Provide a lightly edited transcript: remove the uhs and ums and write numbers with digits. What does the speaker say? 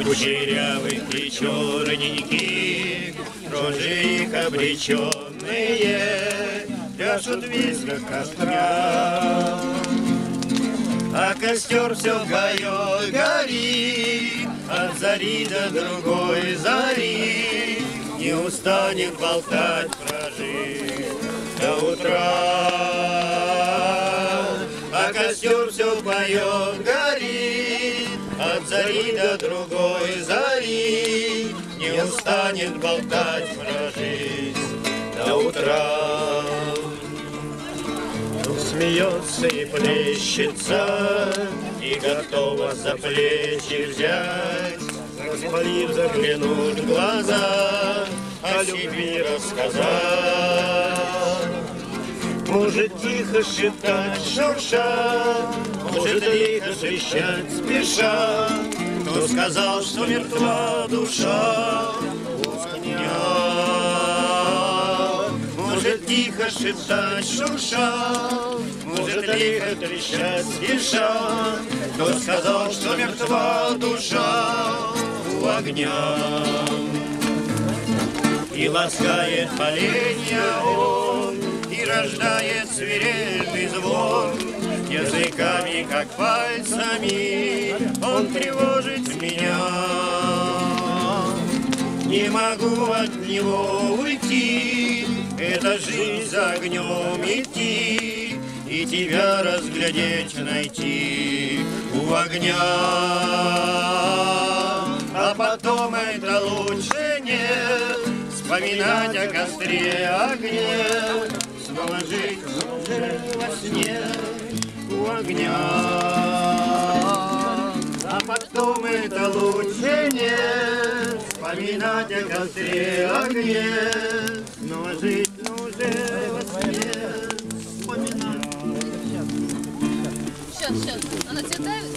Кучерявых и черненьких, рожи их обреченные, пляшут в визгах костра. А костер все горит, горит, от зари до другой зари, не устанет болтать прожить до утра. А костер все поет, горит, от зари до другой зари, не устанет болтать прожить до утра. Смеется и плещется, и готова за плечи взять, распалив, заглянуть в глаза, о любви рассказать. Может тихо шептать, шурша, может лихо трещать, спеша, кто сказал, что мертва душа у огня. Может тихо шептать, шурша, может лихо трещать, спеша, кто сказал, что мертва душа у огня. И ласкает поленья он, и рождает свирельный звон, языками, как пальцами, он тревожит меня. Не могу от него уйти, это жизнь за огнем идти, и тебя разглядеть, найти у огня. А потом это лучше нет, вспоминать о костре, огне, снова жить уже во сне у огня. А потом это лучше нет, вспоминать о костре, огне, снова жить уже во сне. Сейчас, она тебе давит?